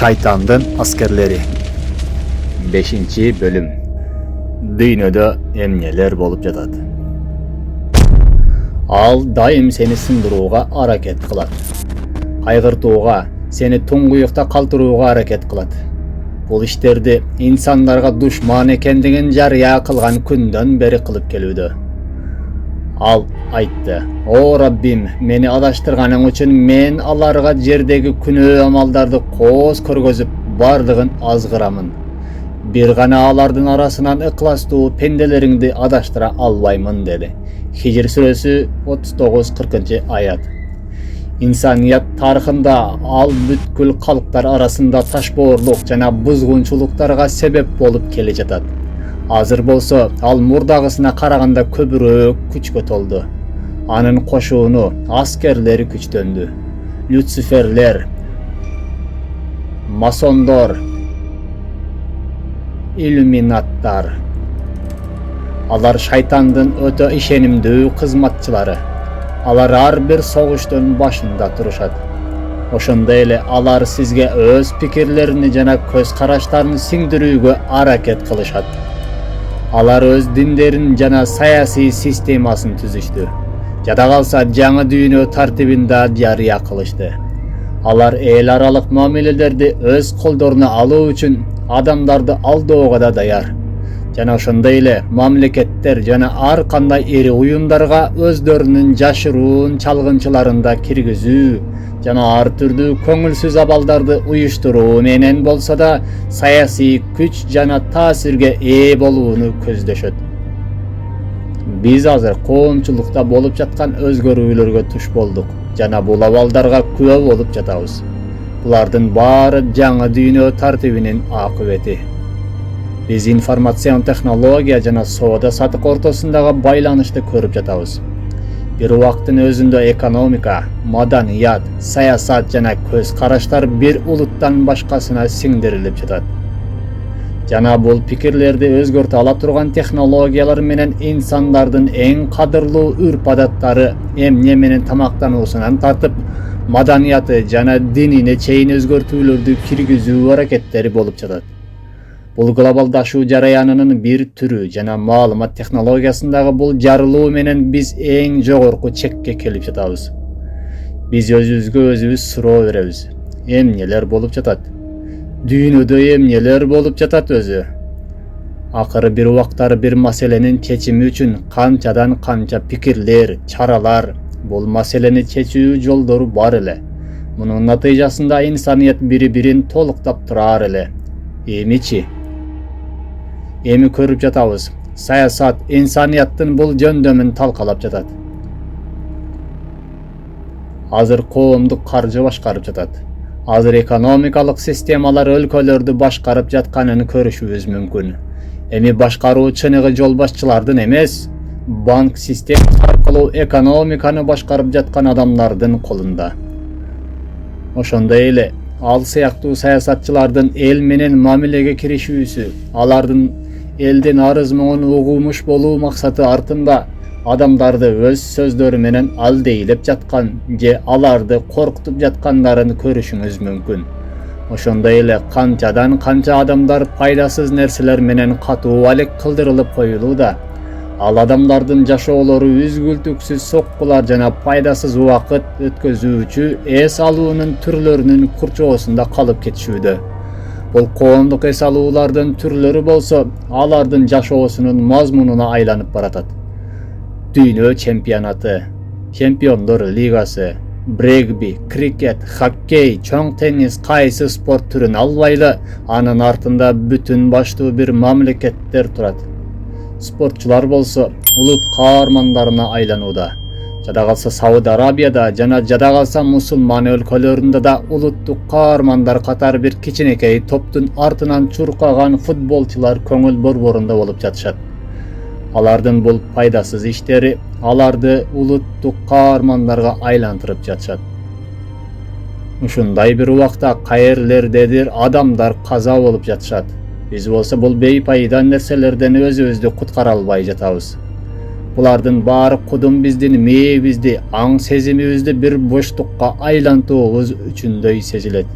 Şeytandın askerleri 5. bölüm. Dünyada emneler bolup jatat. Al daim seni sındırууга hareket kılat. Kайгыртууга, seni туңгуюкта калтырууга hareket kılat. Bul işlerdi insanlarga duşman ekendigin jarıya kılgan künden beri kılıp kelүүдө. Al aytты: "O Rabbim, meni adaştırganing üçün men alarga jerdegi күнөө amaldарды koz körgözüp bardığın azgıramın. Bir gana alardın arasынан ıklastuu pendeleringdi adaştıra albaymın" dedi. Hicr suresi 39-40 ayat. İnsaniyat tarixында al бүткүл kalklar arasında taşboorluk jana buzgunçuluklarga sebep bolup kele jatat. Azır bolsa al murdagısına karaganda köpürөөк күчкө толду. Anın koşuğunu askerleri küçtöndü. Luciferler, masondor, illuminatlar. Alar şaytandın öte işenimdүү kızmatçılары. Alar har bir soğuştun başında turuşat. Oşonda ele alar sizge öz pikirlerini jana köz karaşlarını singdirүүgө hareket kılışat. Alar öz dinlerin jana sayasi sistemaсын түзүштү. Jada kalsa жаңы düýnö tartibinde jarıya kılıştı. Alar el aralık muamelelerdi öz kollarına alуу üçün adamlardı aldooga da dayar. Jana oşonda ele mamleketler jana ar kanday eri uyumdarga özlörünün jaşıruun çalgınçılarında kirgizүү jana ar türdүү көңүлсүз abaldardı uyuşturуу menen bolsa da sayasi күч jana taasirge ee boluunu көздөшөt. Biz azır koomçulukta bolup jatkan özgörүүлөрgө tuş bolduk jana bul abaldarga kübө bolup jatabız. Bulardın bары жаңы düýnö tartibinin akıbeti. Biz informasyon teknologiya jana soda satık ortasındaga baylanışты körüp jatabız. Bir wagtın özünde ekonomika, madaniyat, sayasat jana köz karaşlar bir uluttan başkasına singdirilip jatat. Jana bul pikirlerdi özgörtü ala turgan teknologiyalar menen insanlardın en kadırlуу ürp-adattары emne menen tamaktanuusundan tartıp madaniyatı jana dinine çeyin özgörtүүлөрdü kirgizүү hareketleri bolup jatat. Bul globaldaşуу jarayanının bir türü jana maalumat teknologiyasındağı bul jarılуу menen biz en jogorku çekke kelip jatabız. Biz özübüzgө özübüz suroo berебиз. Emneler bolup jatat? Düýnöde emneler bolup jatat özü? Akırı bir wagtary bir maselenin çeçimi üçün kançadan kança pikirler, çaralar, bul maseleni çeçүү joldoru bar ele. Munun natijasında insaniyet biri-birin toluktap turar ele. Emiçi? Emi körüp jatabız. Sayasat insaniyattın bul jöndömün talkalap jatat. Azır koomduk karjı başkarıp jatat. Azır ekonomikalık sistemalar өлkölördü başkarıp jatkanyny körüşübüz mümkün. Emi başkarуу çыныгы jol başçılardın emes, bank sistemasi arkылуу ekonomikany başkarıp jatkan adamlardın kolunda. Oşonda ele al syaktuu sayasatçılardın el menen mamilege kirişүүsü, alardın elden arızmağın ugumuş boluu maksatı artında adamdardı öz sözlörü menen al deyilip jatkan je alardı korkutup jatkanlarını körüşüňiz mümkün. Oşonda ele kançadan kança adamlar paydasız nerseler menen katuu alek kıldırılıp koyuluda. Al adamlardın jaşoolary üzgültüksüz sokkular jana paydasız wagt ötközүүчү es aluunun türlörünün kurçoosunda kalıp ketişүүдө. Bul koomduk es aluulardın türlörü bolsa alardın jaşoosunun mazmununa aylanıp baratat. Düýnö çempionatı, Çempionlar ligası, rugby, kriket, hokkey, çoň tennis kayсы sport türün albaylı anın artında bütün başlуу bir mamleketler turat. Sportçular bolsa ulut kahramanlarına aylanууда. Jada kalsa Saudi Arabiyada jana jada kalsa musulman өлkölөрүndө da uluttuk kahramanlar katar bir kiçinekey toptun artынан çurkagan futbolçular köngül borborunda bolup jatышат. Alardın bul paydasız işleri alardı uluttuk kahramanlarga aylantırıp jatышат. Uşunday bir wagtda kaýerlerdedir adamlar kaza bolup jatышат. Biz bolsa bul beypaydan nerselerden özübüzdi kutkara alбай jatabız. Bulardın bari kudum bizdin, meye bizdi, aň sezimibizdi bir boşlukka aylantıwыбыз üçünдөй sezilet.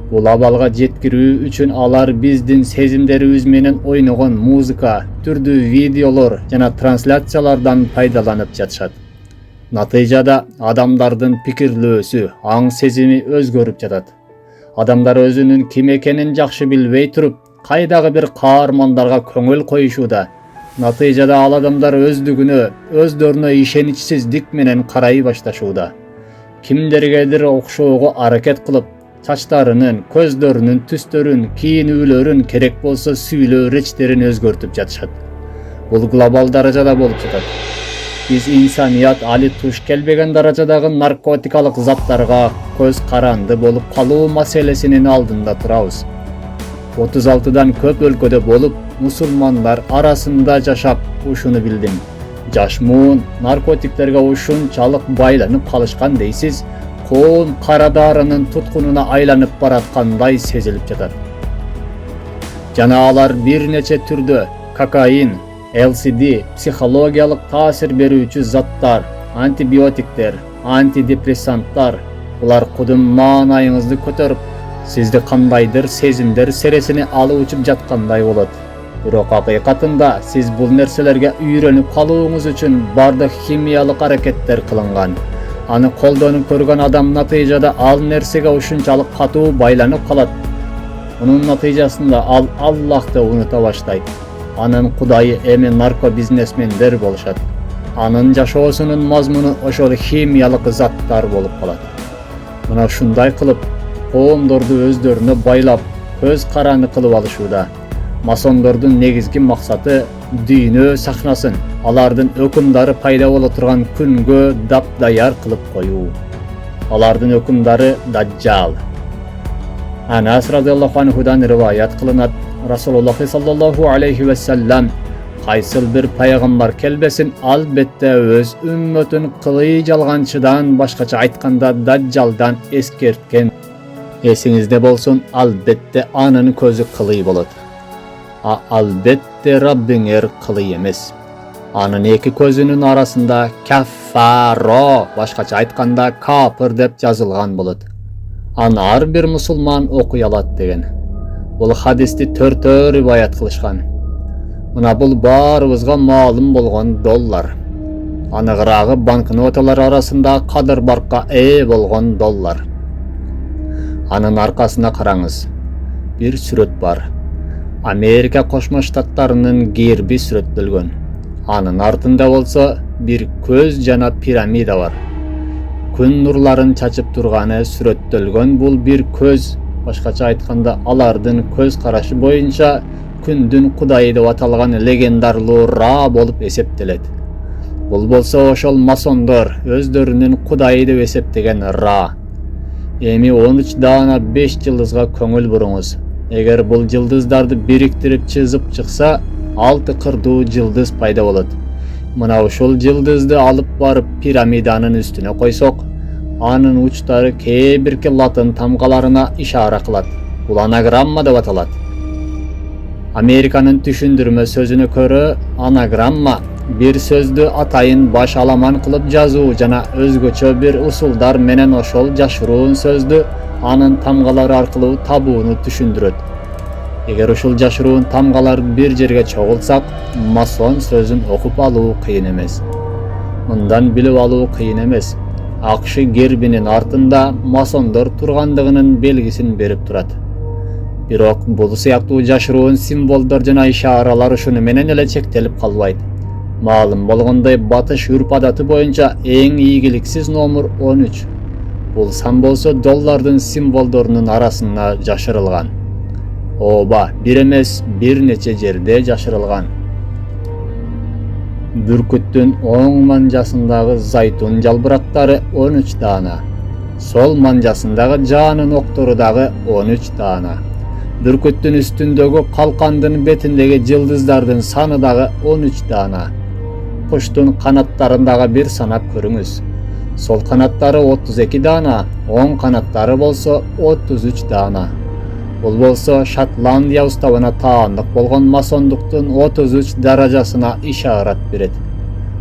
Bul abalga jetkirүү üчүn alar биздин сезимдерибиз менен ойногон музыка, түрдүү видеолор жана трансляциялардан пайдаланып жатышат. Натыйжада адамдардын пикирлөөсү, аң сезими өзгөрүп жатат. Адамдар өзүнүн ким экенин жакшы билбей туруп, кайдагы бир каармандарга көңүл коюшууда. Натыйжада ал адамдар өздүгүнө, өздөрүнө ишеничсиздик менен карай башташууда. Кимдергедир окшоого аракет кылып, чачтарынын, көздөрүнүн түстөрүн, кийинүүлөрүн, керек болсо сүйлөө речтерин өзгөртүп жатышат. Бул глобал даражада болуп жатат. Биз инсаният али туш келбеген даражадагы наркотикалык заттарга көз каранды болуп калуу маселесинин алдында турабыз. 36дан көп өлкөдө болуп, мусулмандар арасында жашап, ушуну билдим. Жашмуун наркотиктерге ушунчалык байланып калышкан дейсиз, коом кара дарынын туткунуна айланып бараткандай сезилип жатат. Жана алар бир нече түрдө кокаин, LSD, психологиялык таасир берүүчү заттар, антибиотиктер, антидепрессанттар, булар кудум маанайыңызды көтөрүп, сизди кандайдыр сезимдер сересине алып учуп жаткандай болот. Бирок акыйкатында сиз бул нерселерге үйрөнүп калууңуз үчүн бардык химиялык аракеттер кылынган. Аны колдонуп көргөн адам натыйжада ал нерсеге ушунчалык катуу байланып калат. Мунун натыйжасында ал Аллахты унута баштайт. Анын кудайы эми наркобизнесмендер болушат. Анын жашоосунун мазмуну ошол химиялык заттар болуп калат. Мына ушундай кылып, коомдорду өздөрүнө байлап, көз караны кылып алышууда. Масондордун негизги максаты дүйнө сахнасын, алардын өкүмдары пайда боло турган күнгө дапдаяр кылып коюу. Алардын өкүмдары Даджал. Анас радиаллаху анхудан риваят кылынат, Расулуллах саллаллаху алейхи ва саллам кайсыл бир пайгамбар келбесин, албетте өз үммөтүн кылый жалганчыдан, башкача айтканда Даджалдан эскерткен. Эсиңизде болсун, албетте анын көзү кылый болот. Албетте Раббиңер кылый эмес. Анын эки көзүнүн арасында каффаро, башкача айтканда капыр деп жазылган болот. Аны ар бир мусулман окуй алат деген. Бул хадисти төртөө риваят кылышкан. Мына бул баарыбызга маалым болгон доллар. Аныгыраагы банкноталар арасында кадыр баркка болгон доллар. Анын аркасына караңыз. Бир сүрөт бар. Америка Кошмо Штаттарынын герби сүрөттөлгөн. Анын артында болсо бир көз жана пирамида бар. Күн нурларын чачып турганы сүрөттөлгөн бул бир көз, башкача айтканда алардын көз карашы боюнча күндүн кудайы деп аталган легендарлуу Ра болуп эсептелет. Бул болсо ошол масондор өздөрүнүн кудайы деп эсептеген Ра. Эми 13 даана 5 жылдызга көңүл буруңуз. Эгер бул жылдыздарды бириктирип чызып чыкса, 6 кырдуу жылдыз пайда болот. Мына ушул жылдызды алып барып пирамиданын үстүнө койсок, анын учтары кээ бирки латын тамгаларына ишара кылат. Бул анаграмма деп аталат. Американын түшүндүрмө сөзүнө көрө, анаграмма бир сөздү атайын баш аламан кылып жазуу жана өзгөчө бир усулдар менен ошол жашыруун сөздү анын тамгалары аркылуу табууну түшүндүрөт. Эгер ушул жашыруун тамгалар бир жерге чогулсак, масон сөзүн окуп алуу кыйын эмес. Мындан билип алуу кыйын эмес. Акшы гербинин артында масондор тургандыгынын белгисин берип турат. Бирок бул сыяктуу жашыруун символдор жана ишаралар ушуну менен эле чектелип калбайт. Маалым болгондой, батыш үрп адаты боюнча эң ийгиликсиз номер 13. Бул сан болсо доллардын символдорунун арасына жашырылган. Ооба, бир эмес, бир нече жерде жашырылган. Бүркүттүн оң манжасындагы зайтун жалбырактары 13 даана. Сол манжасындагы жаанын октору дагы 13 даана. Бүркүттүн үстүндөгү калкандын бетиндеги жылдыздардын саны дагы 13 даана. Куштун канаттарындагы бир санап көрүңүз. Сол канаттары 32 даана, оң канаттары болсо 33 даана. Бул болсо Шотландия уставына таандык болгон масондуктун 33 даражасына ишарат берет.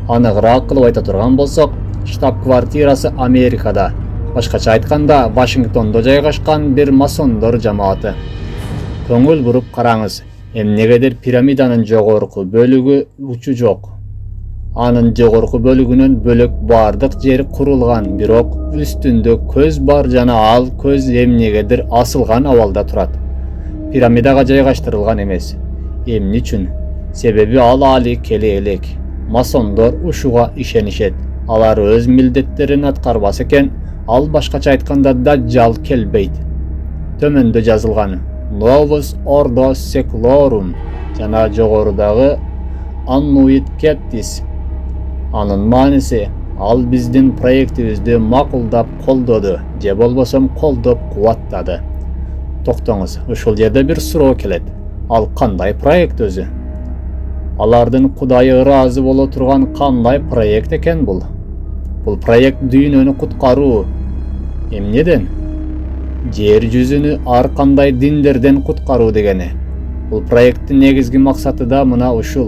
Аныгыраак кылып айта турган болсок, штаб-квартирасы Америкада, Başkaça aytkanda Washingtonda jaygaşkan bir masondor jamaаты. Köngül burup karaňyz. Emnegedir piramidanın jogorky bölügi uçu jok. Anın jogorky bölügünün bölek bardyk jeri kurulgan, birok üstünde köz bar jana al köz emnegedir asılgan awalda turat. Piramidaga jaygaştyrylgan emes. Emni üçin? Sebebi al ali kele elek. Masondor uşuga işenişet. Alar öz mildetlerini atkarbas eken, al başkaça aytkanda Dajjal kelbeyt. Tömende жазылган Novus Ordo Seclorum jana jogorudagı Annuit Captis. Anın manisi al bizdin proyektibizdi makuldap koldodu, je bolbosam koldop kuwattady. Toktoňuz, uşul jerde bir suroo kelet. Al kanday proyekt özü? Alardın Kudaýy razy bola turgan kanday proyekt eken bul? Bul proyekt dünýäni kutkaruu. Emneden? Jer yüzünü ar kanday dinlerden kutkaruu degeni. Bul proyektin negizgi maksаты da mına uşul.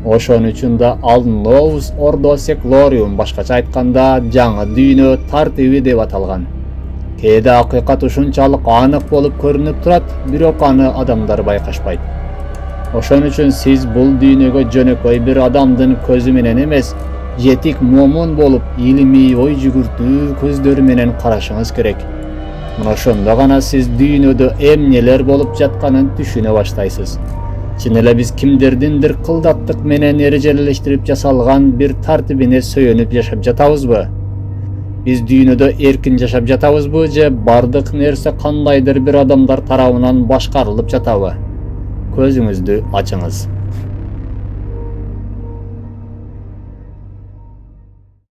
Oşon üçin da al Novus Ordo Seclorum, başkaça aytkanda jaňa dünýä tartyby dep atalgan. Kede hakikat uşunçalyk anyk bolup görünüp turat, birok any adamlar baykaşpaýt. Oşon üçin siz bul dünýäge jönököy bir adamdyn közü menen emes, jetik momun bolup ilimi oý jügürtүү közleri menen karaşyňyz kerek. Muna şonda gana siz dünýede emneler bolup jatkanyny düşüne başlaýsyz. Çinele biz kimderdindir kıldattık menen erejeleleştirip jasalgan bir tartibine söýenip yaşap jatabızby? Biz dünýede erkin yaşap jatabızby je bardyk nerse kandaýdyr bir adamlar tarabынан başkarılıp jataby? Közüňizdi açyňyz.